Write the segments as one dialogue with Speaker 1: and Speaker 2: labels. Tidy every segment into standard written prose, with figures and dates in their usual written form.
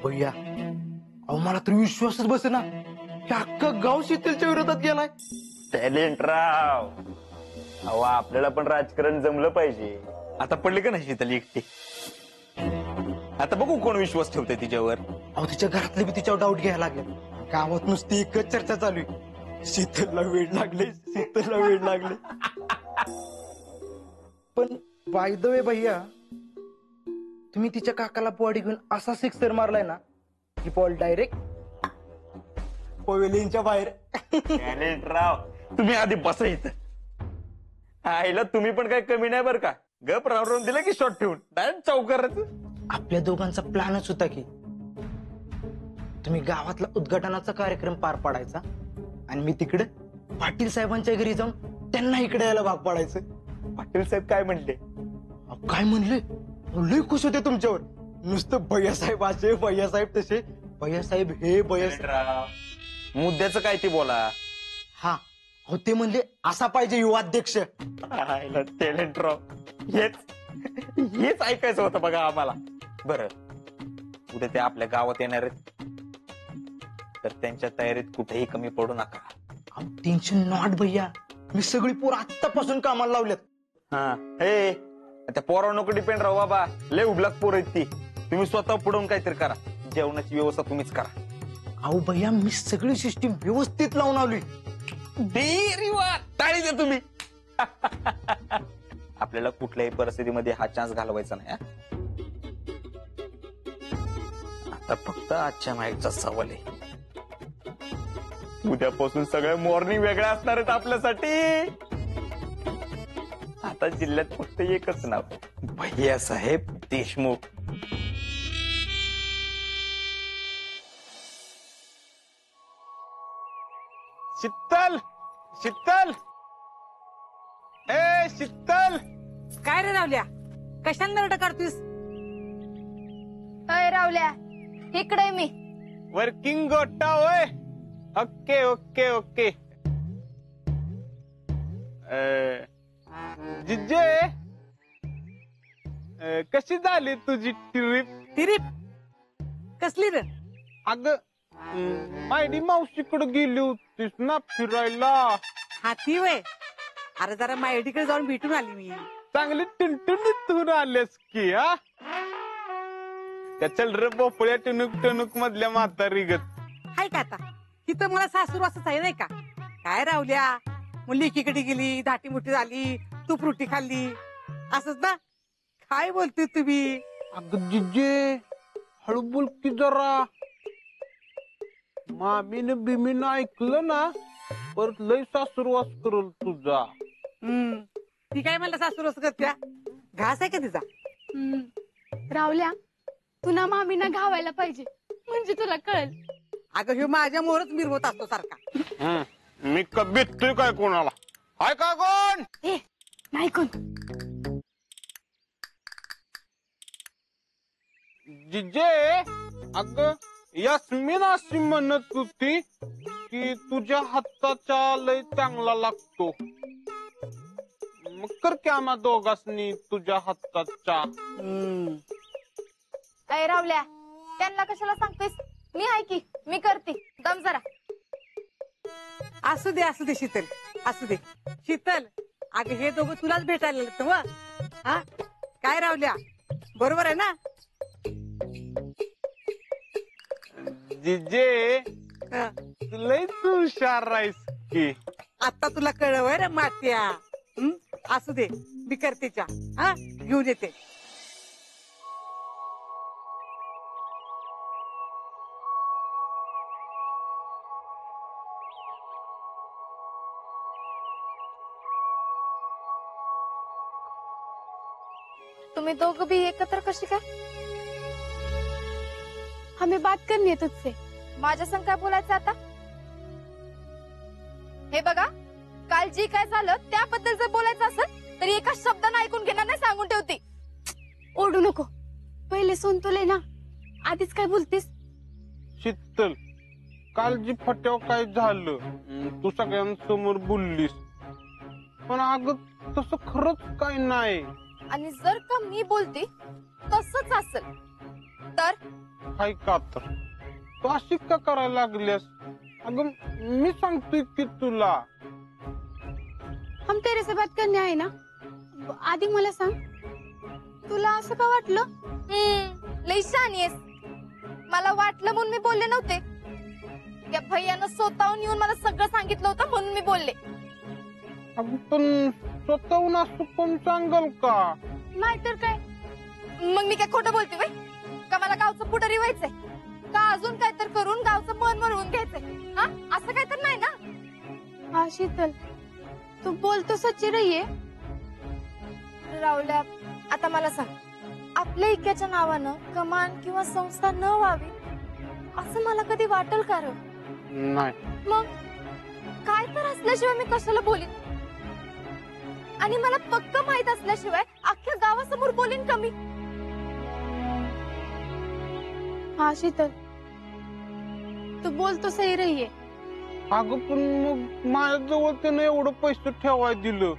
Speaker 1: भैया अहो मला तर विश्वासच बसेना की अख्खं गाव शीतलच्या विरोधात गेलाय.
Speaker 2: टॅलेंट राव. अहो आपल्याला पण राजकारण जमलं पाहिजे. आता पडले का नाही शीतल एकटी. आता बघू कोण विश्वास ठेवतोय तिच्यावर.
Speaker 1: अहो तिच्या घरातले बी तिच्यावर डाऊट घ्यायला लागले. गावात नुसती एकच चर्चा चालू आहे, शीतलला वेळ लागले, शीतलला वेळ लागले. पण बाय द वे भैया, तुम्ही तिच्या काकाला बॉडी घेऊन असा सिक्सर मारलाय ना की बॉल डायरेक्ट पवेलियनच्या बाहेर.
Speaker 2: टॅलेंट राव. तुम्ही आधी बसा इथं. आईला तुम्ही पण काय कमी नाही बरं का. गप राहून दिलं की शॉट ठेवून डायरेक्ट चौकार.
Speaker 1: आपल्या दोघांचा प्लॅनच होता की तुम्ही गावातला उद्घाटनाचा कार्यक्रम पार पाडायचा आणि मी तिकडे पाटील साहेबांच्या घरी जाऊन त्यांना इकडे यायला भाग पाडायचं.
Speaker 2: पाटील साहेब काय म्हणले?
Speaker 1: काय म्हणले? लय खुश होते तुमच्यावर. नुसतं भैयासाहेब असे, भैयासाहेब तसे, भैयासाहेब हे भैयासाहेब.
Speaker 2: मुद्द्याचं काय ते बोला.
Speaker 1: हा हो ते म्हणले असा पाहिजे युवाध्यक्ष.
Speaker 2: टॅलेंट राव. हेच ऐकायचं होतं बघा आम्हाला. बरं उद्या ते आपल्या गावात येणार आहेत तर त्यांच्या तयारीत कुठेही कमी पडू नका.
Speaker 1: टेन्शन नॉट भैया, मी सगळी पोर आत्तापासून कामाला लावल्यात.
Speaker 2: हा हे त्या पोरावर नको डिपेंड राहू बाबा. लय उबलाक पोर आहेत ती. तुम्ही स्वतः पुढून काहीतरी करा. जेवणाची व्यवस्था तुम्हीच करा.
Speaker 1: अहो भैया मी सगळी सिस्टीम व्यवस्थित लावून आलोय.
Speaker 2: टाळी द्या तुम्ही. आपल्याला कुठल्याही परिस्थितीमध्ये हा चान्स घालवायचा नाही. आता फक्त आजच्या माईकचा सवाल आहे. उद्यापासून सगळ्या मॉर्निंग वेगळ्या असणार आहेत आपल्यासाठी. आता जिल्ह्यात फक्त एकच नाव, भैयासाहेब देशमुख. शीतल, शीतल, ए शीतल.
Speaker 3: काय रे रावल्या, कशाला नरड काढतोस?
Speaker 4: अय रावल्या, इकडे मी.
Speaker 2: वर्किंग गोटा होय. Okay okay okay. जिजे कशी झाली तुझी ट्रिप?
Speaker 3: ट्रिप कसली रे?
Speaker 2: अगं मायडी मावशीकडे गेली होतीस ना फिरायला.
Speaker 3: हाती वय. अरे जरा मायडीकडे जाऊन भेटून आली मी.
Speaker 2: चांगली टुनटुनीत आलेस की. हा चल रे बोपळ्या टुनुक टुनुक मधल्या म्हातारी गत.
Speaker 3: हाय का आता तिथं मला सासूर असंच आहे नाही का. काय रावल्या, मुली एकीकडे गेली, धाटी मुठी झाली, तू फ्रुटी खाल्ली, असंच ना. काय बोलते तुम्ही?
Speaker 5: अगं जिजे हळू बोल की जरा. मामीनं बिमीनं ऐकलं ना परत लय सासुरवास करल तुझा.
Speaker 3: ती काय म्हणलं सासूर असं करत्या? घास आहे का तिचा?
Speaker 4: रावल्या, तुला मामीना घावायला पाहिजे म्हणजे तुला कळल.
Speaker 3: अगं ह्यो माझ्या मोरच मिरवत असतो सारखा.
Speaker 5: मी भेटतोय काय कोणाला? हाय का कोण?
Speaker 4: ए नाही कोण.
Speaker 5: जिजे अगं यास्मिन अशी म्हणत होती की तुझ्या हाताचा लय चांगला लागतो. मग कर की आम्हा दोघांनी तुझ्या हाताचा.
Speaker 4: अय रावल्या, त्यांना कशाला सांगतेस? मी आहे की, मी करते. दम जरा.
Speaker 3: असू दे शीतल, असू दे. शीतल अगं हे दोघं तुलाच भेटायला लागत व. हा काय रावल्या, बरोबर आहे ना?
Speaker 5: जिजे
Speaker 3: हा.
Speaker 5: लय तू हुशार राहीस की.
Speaker 3: आता तुला कळवय रे मात्या. असू दे, मी करते चा. हा घेऊन येते.
Speaker 4: तुम्ही दोघं भी एकत्र कशी काय? हमें बात करनी है तुझसे. माझ्या संग काय बोलायचं आता? हे बघा, काल जी काय झालं त्याबद्दल जर बोलायचं असेल तरी एका शब्दानं ऐकून घेणार नाही, सांगून ठेवते. ओढू नको, पहिले सोन तुले ना. आधीच काय बोलतेस?
Speaker 5: शीतल, काल जी फट्यावर काय झालं तू सगळ्यांसमोर बोललीस, पण अगं तसं खरंच काय नाही.
Speaker 4: आणि जर का मी बोलते तसंच असेल. तर
Speaker 5: काय का तर तू अशी का करायला लागल्यास? अगं मी सांगतोय की तुला.
Speaker 4: हम तेरे से बात करणे आहे ना. आधी मला सांग, तुला असं का वाटलं? लई शहाणी आहेस. मला वाटलं म्हणून मी बोलले नव्हते. त्या भैयानं स्वतःहून येऊन मला सगळं सांगितलं होतं म्हणून मी बोलले.
Speaker 5: अगं पण स्वतःहून असं कोण सांगल का?
Speaker 4: नाहीतर काय. मग मी काय खोटं बोलते बाई? का मला गावचं पुढारी व्हायचंय? का अजून काय तर करून गावचं मन मिळवून घ्यायचंय? हा, असं काय तर नाही ना. हा शीतल, तू बोलतो सच्ची रहिये. रावल्या, आता मला सांग, आपल्या इक्याच्या नावानं कमान किंवा संस्था न व्हावी असं मला कधी वाटल का र?
Speaker 5: नाही.
Speaker 4: मग काय तर असल्याशिवाय मी कशाला बोलीन? आणि मला पक्क माहित असल्याशिवाय अख्ख्या गावासमोर बोलीन कमी. हा शीतल, तू बोलतो सही रहिये.
Speaker 5: अगं पण मग माझ्याजवळ त्यानं एवढं पैसे ठेवाय दिलं,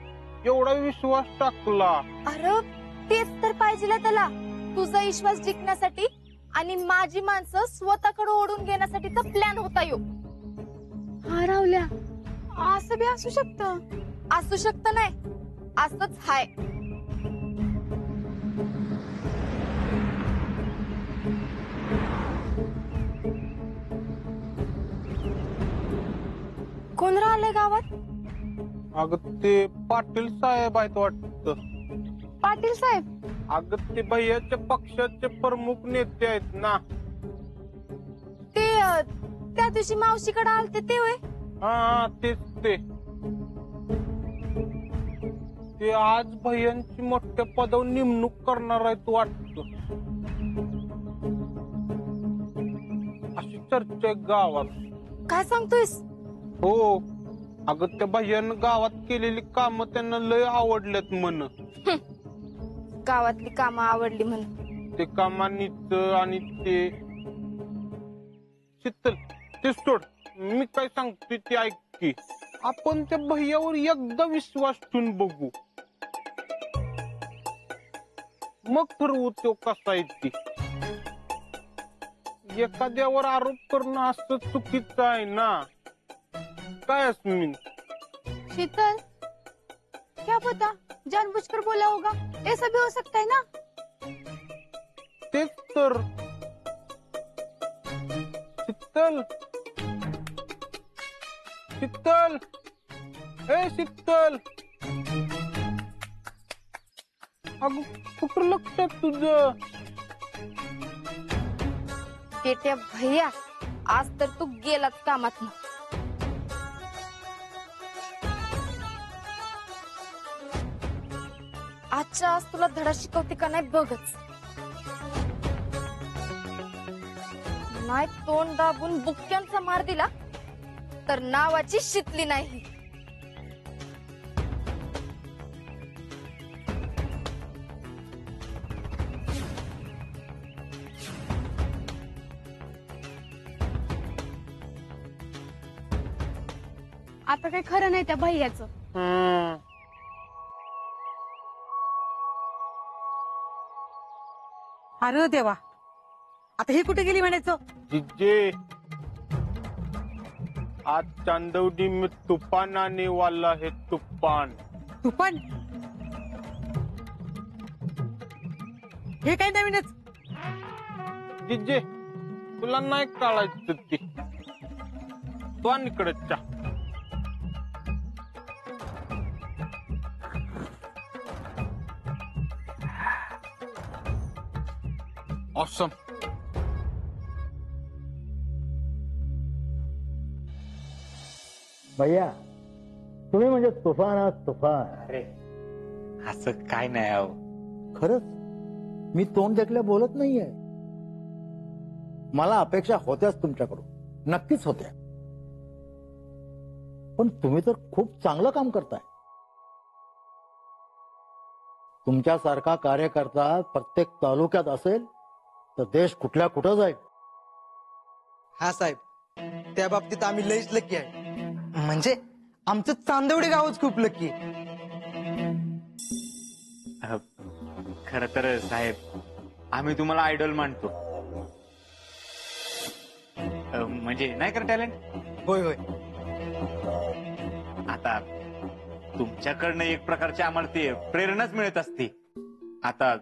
Speaker 5: एवढा विश्वास टाकला.
Speaker 4: अरे तेच तर पाहिजे त्याला, तुझा विश्वास जिंकण्यासाठी आणि माझी माणसं स्वतःकडे ओढून घेण्यासाठीचा प्लॅन होता यो. हा रावल्या, असं बी असू शकतं. असू शकतं नाही, असंच हाय. कोण राहिलंय गावात?
Speaker 5: अगं ते पाटील साहेब आहेत वाटतं.
Speaker 4: पाटील साहेब?
Speaker 5: अगं ते भैयाच्या पक्षाचे प्रमुख नेते आहेत ना.
Speaker 4: ते त्या दिवशी मावशीकडे आलते ते होय?
Speaker 5: हा तेच ते. ते आज भैयांची मोठ्या पदावर नेमणूक करणार आहेत वाटतं, अशी चर्चा आहे गावात.
Speaker 4: काय सांगतोयस?
Speaker 5: हो. अगं त्या भैयानं गावात केलेली कामं त्यांना लय आवडल्यात म्हण.
Speaker 4: गावातली कामं आवडली म्हणून?
Speaker 5: ते कामानीच आणि ते शीतल, ते सोड. मी काय सांगतोय ते ऐक की. आपण त्या भैयावर एकदा विश्वास ठेवून बघू, मग ठरवू तो कसा आहे ती. एखाद्यावर आरोप करणं असं चुकीचं आहे ना. काय अस्मिन?
Speaker 4: शीतल, क्या पता जानबूझकर बोला होगा, ऐसा भी हो सकता है ना.
Speaker 5: तेच तर. शीतल, शीतल, ए शीतल, अगं कुठं लक्षात तुझं?
Speaker 4: पेट्या भैया, आज तर तू गेलाच कामात. आजच्या आज तुला धडा शिकवते का नाही बघच. नाही तोंड दाबून बुक्क्यांचा मार दिला तर नावाची शितली नाही. आता काही खरं नाही त्या भैयाचं.
Speaker 3: अरे देवा, आता ही कुठे गेली म्हणायचं?
Speaker 5: जिजे, आज चांदवडी में तूफान आने वाला है, तूफान.
Speaker 3: तू पण हे काय नवीनच?
Speaker 5: जिजे, तुला नाही कळायचं ते. तो आणि इकडे चा. ऑसम.
Speaker 6: भैया, तुम्ही म्हणजे तुफान आहात, तुफान.
Speaker 2: अरे असं काय नाही अहो.
Speaker 6: खरंच मी तोंड देखल्या बोलत नाहीये. मला अपेक्षा होत्याच तुमच्याकडून, नक्कीच होत्या. पण तुम्ही तर खूप चांगलं काम करताय. तुमच्यासारखा कार्यकर्ता प्रत्येक तालुक्यात असेल तर देश कुठल्या कुठं जाईल.
Speaker 1: हा साहेब, त्या बाबतीत आम्ही लईच लकी आहे. म्हणजे आमचं चांदवडी गावच खूप लकी आहे.
Speaker 2: खर तर साहेब, आम्ही तुम्हाला आयडॉल मानतो. म्हणजे नाही का टॅलेंट.
Speaker 1: होय होय.
Speaker 2: आता तुमच्याकडनं एक प्रकारची आम्हाला ती प्रेरणाच मिळत असते. आता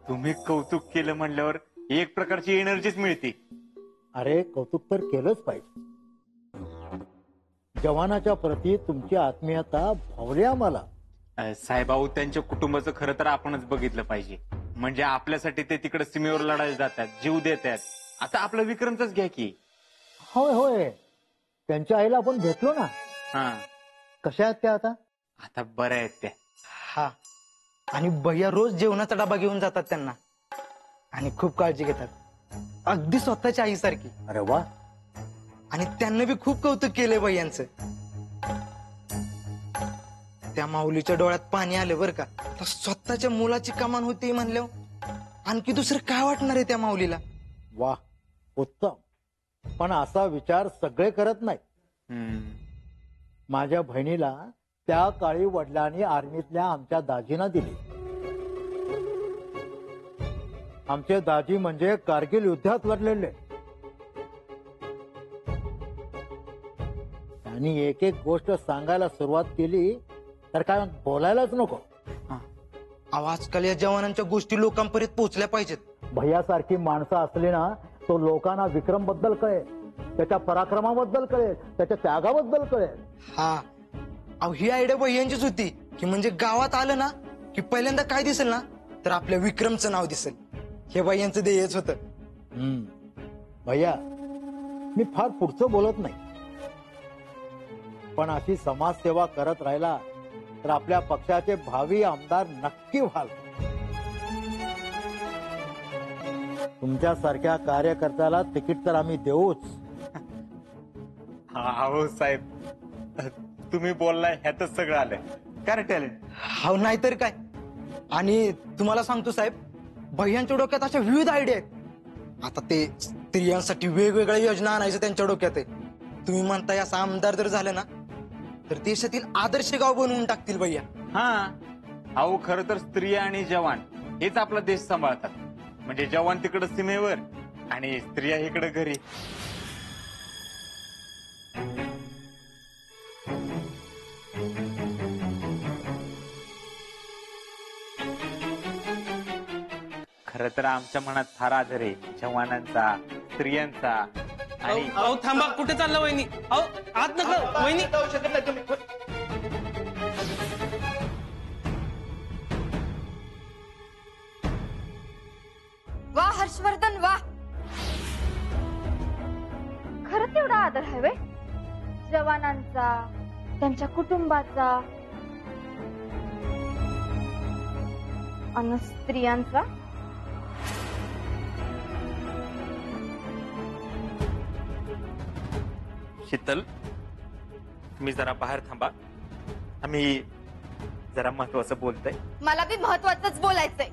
Speaker 2: तुम्ही कौतुक केलं म्हणल्यावर एक प्रकारची एनर्जीच मिळते.
Speaker 6: अरे कौतुक तर केलंच पाहिजे. जवानाच्या प्रती तुमची आत्मीयता भावली आम्हाला.
Speaker 2: साहेबाऊ त्यांच्या कुटुंबाचं खरं तर आपणच बघितलं पाहिजे. म्हणजे आपल्यासाठी ते तिकडे सीमेवर लढायला जातात, जीव देतात. आता आपलं विक्रमच घ्या की.
Speaker 6: होय होय, त्यांच्या आईला आपण भेटलो ना.
Speaker 2: हा,
Speaker 6: कशा आहेत त्या आता?
Speaker 2: आता बऱ्या आहेत त्या.
Speaker 1: हा, आणि भैया रोज जेवणाचा डबा घेऊन जातात त्यांना आणि खूप काळजी घेतात, अगदी स्वतःच्या आईसारखी.
Speaker 6: अरे वा.
Speaker 1: आणि त्यांना बी खूप कौतुक केलंय भैयांचं. त्या माऊलीच्या डोळ्यात पाणी आलं बरं का. तर स्वतःच्या मुलाची कमान होती म्हणल्यावर आणखी दुसरं काय वाटणार आहे त्या माऊलीला.
Speaker 6: वा, उत्तम. पण असा विचार सगळे करत नाही. माझ्या बहिणीला त्या काळी वडिलांनी आर्मीतल्या आमच्या दाजींना दिली. आमचे दाजी म्हणजे कारगिल युद्धात लढलेले. त्यांनी एक एक गोष्ट सांगायला सुरुवात केली तर काय बोलायलाच नको.
Speaker 1: आजकाल या जवानांच्या गोष्टी लोकांपर्यंत पोहोचल्या पाहिजेत.
Speaker 6: भैयासारखी माणसं असली ना, तो लोकांना विक्रम बद्दल कळेल, त्याच्या पराक्रमाबद्दल कळेल, त्याच्या त्यागाबद्दल कळेल.
Speaker 1: हा, अहो ही आयडिया भैयांचीच होती की म्हणजे गावात आलं ना की पहिल्यांदा काय दिसेल ना तर आपल्या विक्रमचं नाव दिसेल. हे भैयांचं ध्येयच होतं.
Speaker 6: भैया, मी फार पुढचं बोलत नाही, पण अशी समाजसेवा करत राहिला तर आपल्या पक्षाचे भावी आमदार नक्की व्हाल. तुमच्यासारख्या कार्यकर्त्याला तिकीट तर आम्ही देऊच.
Speaker 2: हो साहेब, तुम्ही बोललाय ह्यातच सगळं आलं. काय टॅलेंट.
Speaker 1: हा, नाहीतर काय. आणि तुम्हाला सांगतो साहेब, भैयांच्या डोक्यात अशा विविध आयडिया आहेत. आता ते स्त्रियांसाठी वेगवेगळ्या योजना आणायचं त्यांच्या डोक्यात आहे. तुम्ही म्हणताय असं आमदार जर झालं ना तर देशातील आदर्श गाव बनवून टाकतील भैया.
Speaker 2: हा, अहो खरं तर स्त्रिया आणि जवान हेच आपला देश सांभाळतात. म्हणजे जवान तिकडे सीमेवर आणि स्त्रिया इकडे घरी. खरं तर आमच्या मनात फार आदर आहे जवानांचा, स्त्रियांचा. आणि
Speaker 7: अहो थांबा, कुठे चाललं वहिनी? अहो आत नका वहिनी.
Speaker 4: वा हर्षवर्धन वा. खरंच एवढा आदर आहे व्हय जवानांचा, त्यांच्या कुटुंबाचा आणि स्त्रियांचा.
Speaker 2: शीतल, तुम्ही जरा बाहेर थांबा, आम्ही जरा महत्वाचं बोलतोय.
Speaker 4: मला बी महत्वाचंच बोलायचंय.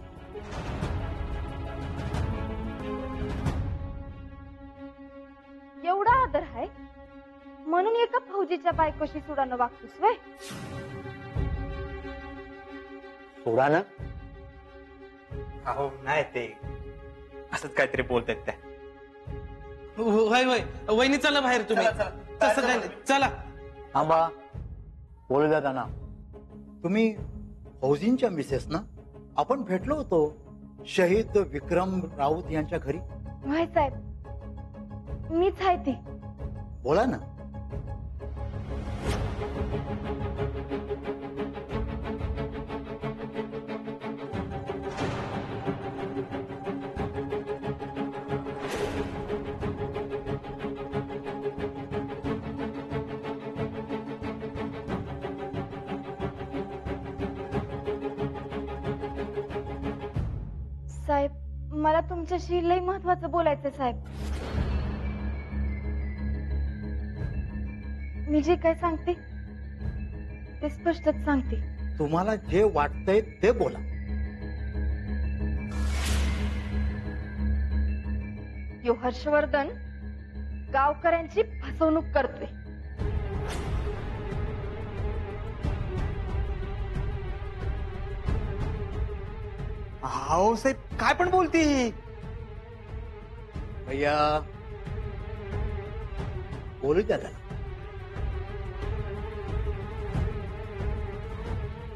Speaker 4: एवढा आदर आहे म्हणून एका फौजीच्या बायकोशी सुडानं वागतोस व्हय?
Speaker 6: सोडा
Speaker 2: अहो नाही, ते असंच काहीतरी बोलतात त्या.
Speaker 7: होय होय वहिनी, चला बाहेर तुम्ही. तसं काय नाही, चला.
Speaker 6: थांबा, बोलू द्या त्यांना. तुम्ही फौजींच्या मिसेस ना? आपण भेटलो होतो शहीद विक्रम राऊत यांच्या घरी.
Speaker 4: व्हय साहेब, मीच आहे ती.
Speaker 6: बोला ना.
Speaker 4: साहेब, मला तुमच्याशी लई महत्वाचं बोलायचंय साहेब. मी जे काय सांगते ते स्पष्टच सांगते.
Speaker 6: तुम्हाला जे वाटतंय ते बोला.
Speaker 4: यो हर्षवर्धन गावकऱ्यांची फसवणूक करतोय.
Speaker 2: अहो साहेब, काय पण बोलती.
Speaker 6: भैया बोलू द्या त्याला.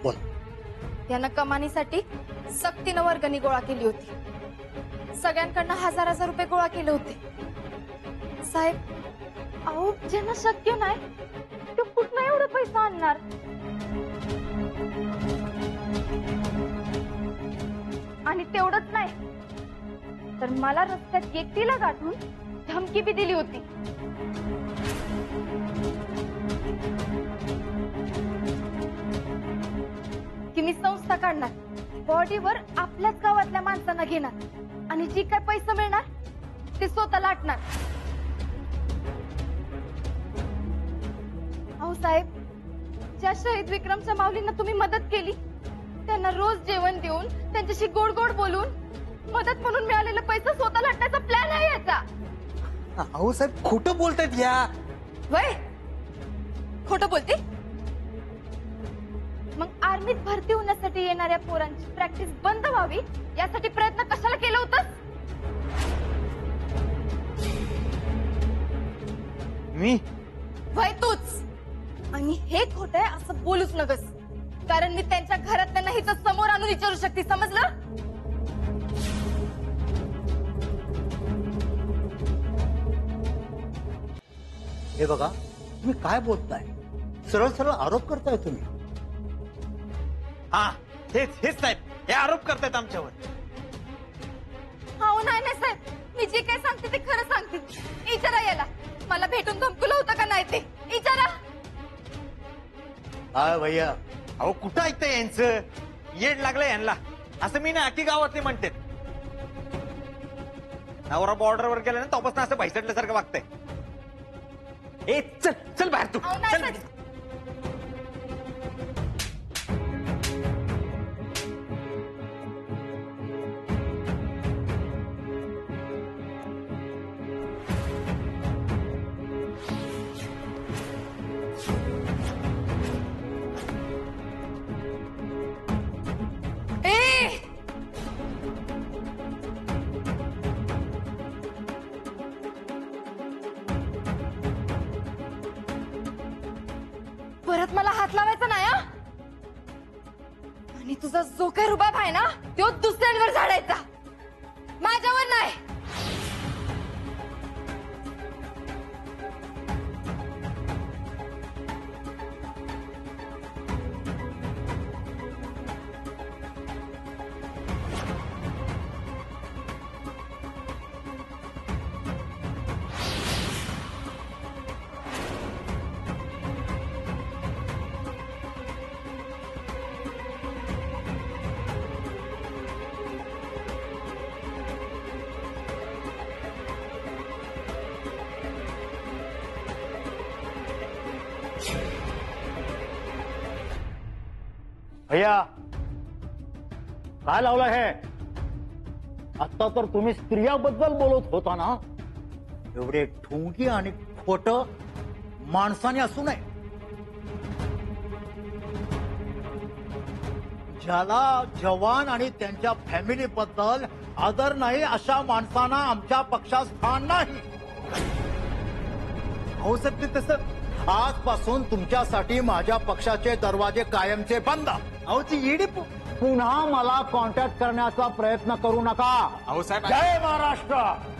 Speaker 6: बोल.
Speaker 4: यानं कमानीसाठी सक्तीनं वर्गणी गोळा केली होती. सगळ्यांकडनं हजार रुपये गोळा केले होते. साहेब, अहो ज्यांना शक्य नाही ते कुठनं एवढे पैसा आणणार? आणि तेवढंच नाही तर मला रस्त्यात एकटीला गाठून धमकी बी दिली होती. की मी संस्था काढणार, बॉडीवर आपल्याच गावातल्या माणसांना घेणार आणि जी काय पैसे मिळणार ते स्वतः लाटणार. अहो साहेब, ज्या शहीद विक्रमच्या माऊलींना तुम्ही मदत केली त्यांना रोज जेवण देऊन त्यांच्याशी गोड गोड बोलून मदत म्हणून मिळालेला पैसा स्वतः लाटण्याचा प्लॅन आहे याचा.
Speaker 1: अहो साहेब खोटं बोलतायत या.
Speaker 4: वय खोटं बोलते? मग आर्मीत भरती होण्यासाठी येणाऱ्या पोरांची प्रॅक्टिस बंद व्हावी यासाठी प्रयत्न कशाला केला होतास?
Speaker 2: मी
Speaker 4: वय तूच. आणि हे खोटं आहे असं बोलूच नकस, कारण मी त्यांच्या घरातल्या नाही तर समोर आणून विचारू शकते. समजलं?
Speaker 6: हे बघा, तुम्ही काय बोलताय? सरळ सरळ आरोप करताय तुम्ही.
Speaker 2: हा हेच हेच साहेब, हे आरोप करतायत आमच्यावर.
Speaker 4: हो नाही नाही साहेब, मी जे काय सांगते ते खरं सांगते. विचारा याला मला भेटून धमकुलं होतं का नाही ते विचारा.
Speaker 6: काय भैया?
Speaker 2: अहो कुठं ऐकतंय यांचं? येड लागलंय यांना. असं मी ना की गावातले म्हणते. नवरा बॉर्डरवर गेला ना तेव्हापासून असं भैसटल्यासारखं वागतंय. ए चल चल बाहेर तू.
Speaker 4: अहो, नाही,
Speaker 2: चल.
Speaker 4: नाही. परत मला हात लावायचा नाही हा? आणि तुझा जो काही रुबाब आहे ना तो दुसऱ्यांवर झाडायचा, माझ्यावर नाही.
Speaker 6: भैया काय लावलं हे? आता तर तुम्ही स्त्रियाबद्दल बोलत होता ना. एवढे ठुंकी आणि खोट माणसाने असू नये. ज्याला जवान आणि त्यांच्या फॅमिली बद्दल आदर नाही अशा माणसांना आमच्या पक्षात स्थान नाही. हो साहेब, ते तसं आजपासून तुमच्यासाठी माझ्या पक्षाचे दरवाजे कायमचे बंद. अहो ती ईडी पुन्हा मला कॉन्टॅक्ट करण्याचा प्रयत्न करू नका.
Speaker 2: अहो साहेब,
Speaker 6: जय महाराष्ट्र.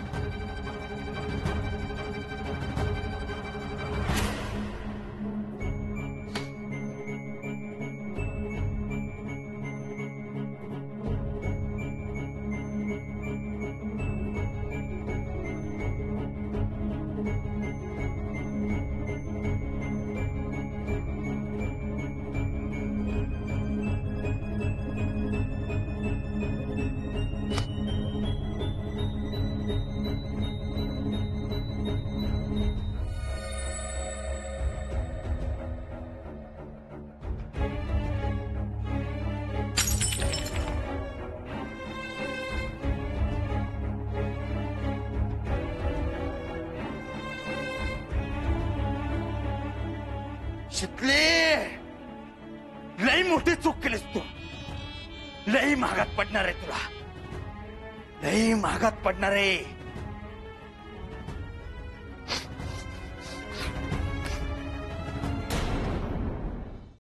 Speaker 2: शितले, लई मोठी चूक केलीस तू. लई महागात पडणार आहे तुला. लई महागात पडणार आहे.